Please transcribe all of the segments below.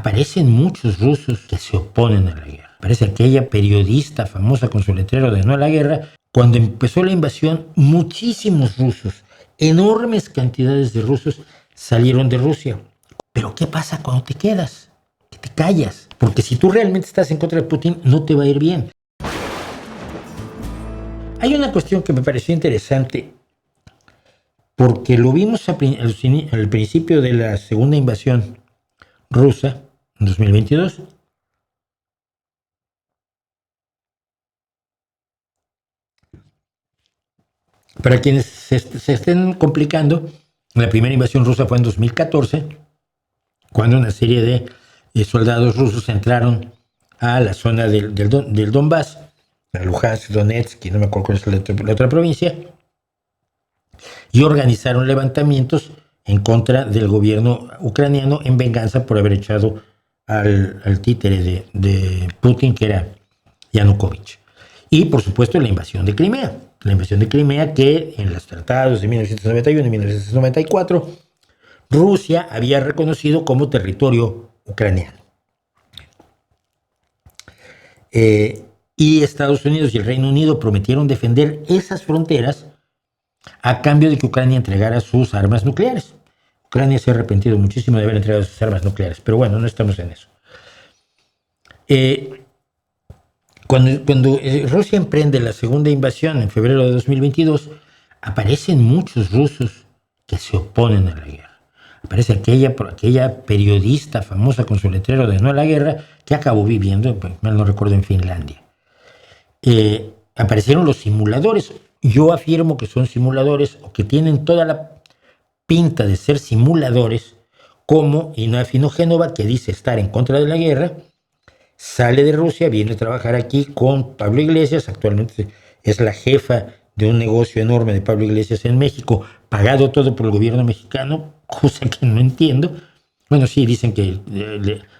aparecen muchos rusos que se oponen a la guerra. Aparece aquella periodista famosa con su letrero de no a la guerra. Cuando empezó la invasión, muchísimos rusos, enormes cantidades de rusos salieron de Rusia. Pero ¿qué pasa cuando te quedas? Que te callas. Porque si tú realmente estás en contra de Putin, no te va a ir bien. Hay una cuestión que me pareció interesante, porque lo vimos al principio de la segunda invasión rusa, en 2022. Para quienes se estén complicando, la primera invasión rusa fue en 2014, cuando una serie de soldados rusos entraron a la zona del Donbass, a Luhansk, Donetsk, y no me acuerdo cuál es la otra provincia, y organizaron levantamientos en contra del gobierno ucraniano en venganza por haber echado al títere de Putin, que era Yanukovych. Y, por supuesto, la invasión de Crimea. La invasión de Crimea que en los tratados de 1991 y 1994 Rusia había reconocido como territorio ucraniano. Y Estados Unidos y el Reino Unido prometieron defender esas fronteras a cambio de que Ucrania entregara sus armas nucleares. Ucrania se ha arrepentido muchísimo de haber entregado sus armas nucleares, pero bueno, no estamos en eso. Cuando Rusia emprende la segunda invasión en febrero de 2022, aparecen muchos rusos que se oponen a la guerra. Aparece aquella periodista famosa con su letrero de no a la guerra, que acabó viviendo, mal no recuerdo, en Finlandia. Aparecieron los simuladores. Yo afirmo que son simuladores, o que tienen toda la pinta de ser simuladores, como Inafino Génova, que dice estar en contra de la guerra, sale de Rusia, viene a trabajar aquí con Pablo Iglesias, actualmente es la jefa de un negocio enorme de Pablo Iglesias en México, pagado todo por el gobierno mexicano, cosa que no entiendo. Bueno, sí, dicen que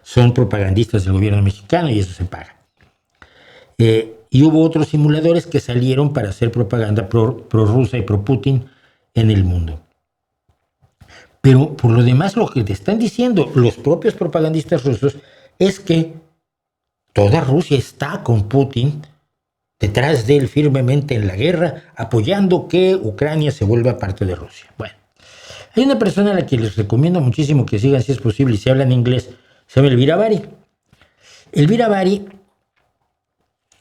son propagandistas del gobierno mexicano y eso se paga. Y hubo otros simuladores que salieron para hacer propaganda pro-rusa y pro-Putin en el mundo. Pero por lo demás, lo que te están diciendo los propios propagandistas rusos es que toda Rusia está con Putin, detrás de él firmemente en la guerra, apoyando que Ucrania se vuelva parte de Rusia. Bueno, hay una persona a la que les recomiendo muchísimo que sigan, si es posible, y si hablan inglés, se llama Elvira Bari. Elvira Bari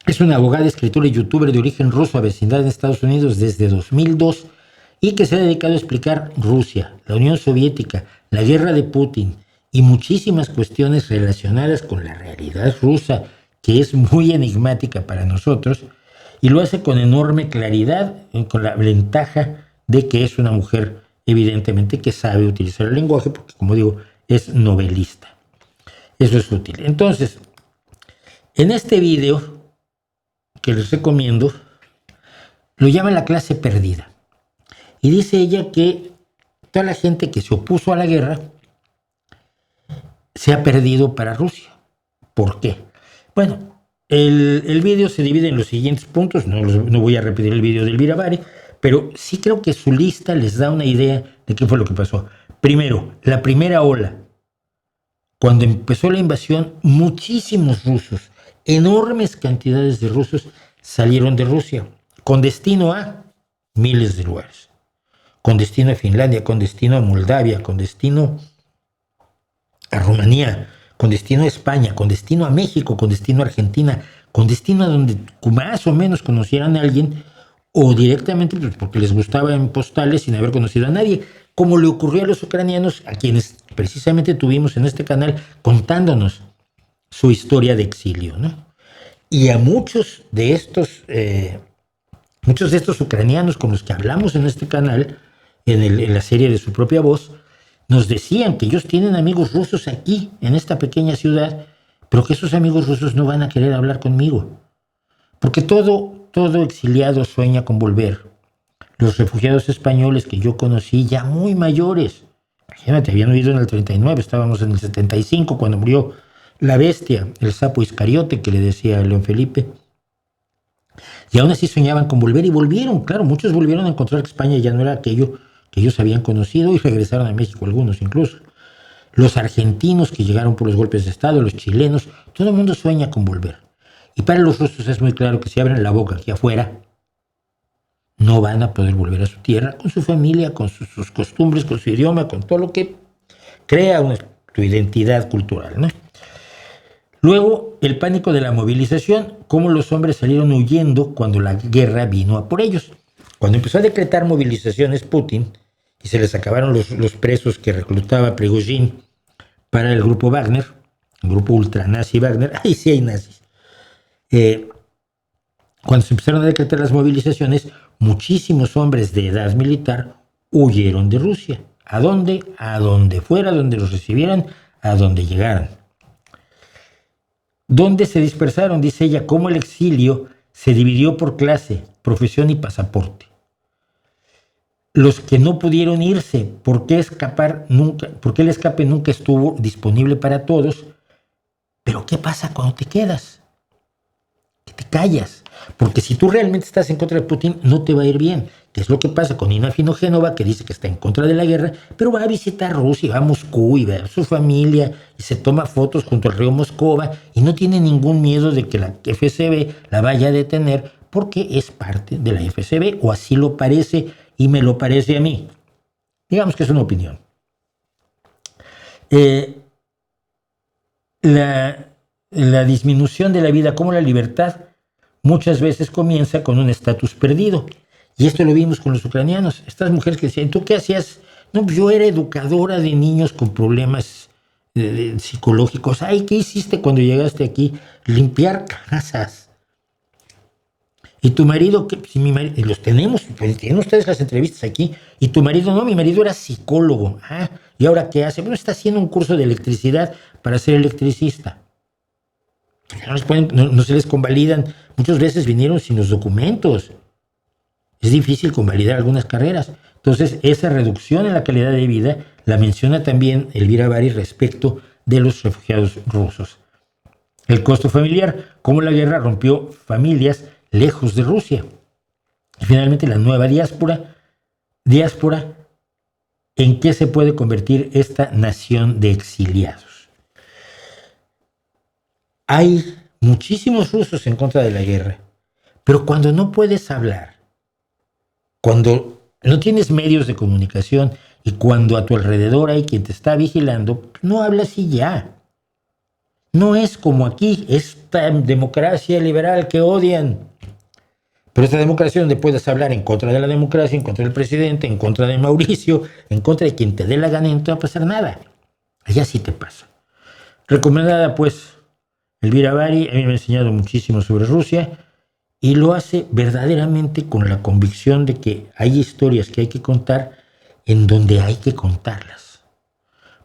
es una abogada, escritora y youtuber de origen ruso, avecindada en Estados Unidos desde 2002 y que se ha dedicado a explicar Rusia, la Unión Soviética, la guerra de Putin y muchísimas cuestiones relacionadas con la realidad rusa, que es muy enigmática para nosotros, y lo hace con enorme claridad, con la ventaja de que es una mujer evidentemente que sabe utilizar el lenguaje, porque como digo, es novelista. Eso es útil. Entonces, en este video que les recomiendo, lo llama la clase perdida. Y dice ella que toda la gente que se opuso a la guerra se ha perdido para Rusia. ¿Por qué? Bueno, el video se divide en los siguientes puntos. No voy a repetir el video de Elvira Bari, pero sí creo que su lista les da una idea de qué fue lo que pasó. Primero, la primera ola. Cuando empezó la invasión, muchísimos rusos, enormes cantidades de rusos salieron de Rusia, con destino a miles de lugares. Con destino a Finlandia, con destino a Moldavia, con destino a Rumanía, con destino a España, con destino a México, con destino a Argentina, con destino a donde más o menos conocieran a alguien, o directamente porque les gustaba en postales sin haber conocido a nadie, como le ocurrió a los ucranianos, a quienes precisamente tuvimos en este canal contándonos su historia de exilio, ¿no? Y a muchos de estos ucranianos con los que hablamos en este canal, en la serie de Su Propia Voz, nos decían que ellos tienen amigos rusos aquí, en esta pequeña ciudad, pero que esos amigos rusos no van a querer hablar conmigo. Porque todo exiliado sueña con volver. Los refugiados españoles que yo conocí ya muy mayores, imagínate, habían huido en el 39, estábamos en el 75 cuando murió la bestia, el sapo Iscariote, que le decía a León Felipe. Y aún así soñaban con volver y volvieron, claro, muchos volvieron a encontrar que España ya no era aquello que ellos habían conocido y regresaron a México, algunos incluso. los argentinos que llegaron por los golpes de Estado, los chilenos, todo el mundo sueña con volver. Y para los rusos es muy claro que si abren la boca aquí afuera, no van a poder volver a su tierra, con su familia, con sus costumbres, con su idioma, con todo lo que crea tu identidad cultural, ¿no? Luego, el pánico de la movilización, cómo los hombres salieron huyendo cuando la guerra vino a por ellos. Cuando empezó a decretar movilizaciones Putin y se les acabaron los presos que reclutaba Prigozhin para el grupo Wagner, el grupo ultranazi Wagner, ahí sí hay nazis. Cuando se empezaron a decretar las movilizaciones, muchísimos hombres de edad militar huyeron de Rusia. ¿A dónde? A donde fuera, donde los recibieran, a donde llegaran. ¿Dónde se dispersaron? Dice ella, cómo el exilio se dividió por clase, profesión y pasaporte. Los que no pudieron irse, ¿por qué escapar nunca? ¿Por qué el escape nunca estuvo disponible para todos? Pero ¿qué pasa cuando te quedas? Que te callas. Porque si tú realmente estás en contra de Putin, no te va a ir bien. Que es lo que pasa con Nina Afinogenova, que dice que está en contra de la guerra, pero va a visitar Rusia, va a Moscú y ve a su familia y se toma fotos junto al río Moscova y no tiene ningún miedo de que la FSB la vaya a detener porque es parte de la FSB, o así lo parece y me lo parece a mí. Digamos que es una opinión. La disminución de la vida como la libertad muchas veces comienza con un estatus perdido. Y esto lo vimos con los ucranianos. Estas mujeres que decían, ¿tú qué hacías? No, yo era educadora de niños con problemas psicológicos. Ay, ¿qué hiciste cuando llegaste aquí? Limpiar casas. Y tu marido, si mi marido, los tenemos, pues, tienen ustedes las entrevistas aquí, y tu marido, no, mi marido era psicólogo. Ah, ¿y ahora qué hace? Bueno, está haciendo un curso de electricidad para ser electricista. No se les convalidan. Muchas veces vinieron sin los documentos. Es difícil convalidar algunas carreras. Entonces, esa reducción en la calidad de vida la menciona también Elvira Bari respecto de los refugiados rusos. El costo familiar, cómo la guerra rompió familias lejos de Rusia. Y finalmente, la nueva diáspora, ¿en qué se puede convertir esta nación de exiliados? Hay muchísimos rusos en contra de la guerra, pero cuando no puedes hablar, cuando no tienes medios de comunicación y cuando a tu alrededor hay quien te está vigilando, no hablas y ya. No es como aquí, esta democracia liberal que odian. Pero esta democracia donde puedes hablar en contra de la democracia, en contra del presidente, en contra de Mauricio, en contra de quien te dé la gana y no te va a pasar nada. Allá sí te pasa. Recomendada pues Elvira Bari, a mí me ha enseñado muchísimo sobre Rusia y lo hace verdaderamente con la convicción de que hay historias que hay que contar en donde hay que contarlas.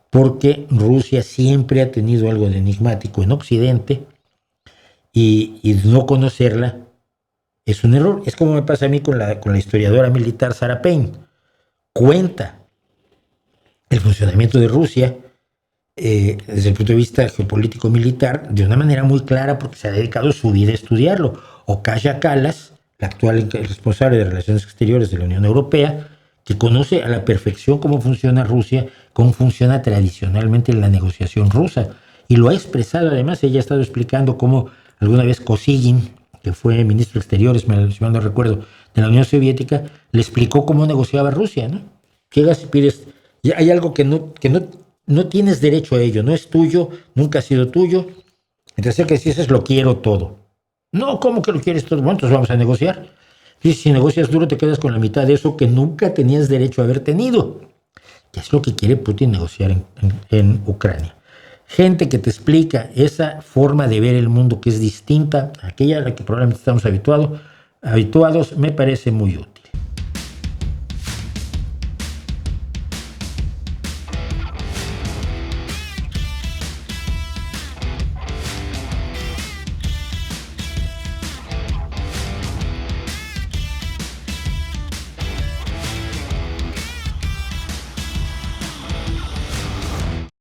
Porque Rusia siempre ha tenido algo de enigmático en Occidente y no conocerla es un error. Es como me pasa a mí con la historiadora militar Sarah Payne. Cuenta el funcionamiento de Rusia desde el punto de vista geopolítico militar de una manera muy clara porque se ha dedicado su vida a estudiarlo. O Kaja Kallas, la actual responsable de Relaciones Exteriores de la Unión Europea, que conoce a la perfección cómo funciona Rusia, cómo funciona tradicionalmente la negociación rusa. Y lo ha expresado, además, ella ha estado explicando cómo alguna vez Kosygin, que fue ministro de Exteriores, si mal no recuerdo, de la Unión Soviética, le explicó cómo negociaba Rusia, ¿no? Llegas y pides, hay algo que no tienes derecho a ello, no es tuyo, nunca ha sido tuyo, entonces que dices lo quiero todo. No, ¿cómo que lo quieres todo? Bueno, entonces vamos a negociar. Y si negocias duro te quedas con la mitad de eso que nunca tenías derecho a haber tenido. Que es lo que quiere Putin negociar en Ucrania. Gente que te explica esa forma de ver el mundo que es distinta a aquella a la que probablemente estamos habituados, me parece muy útil.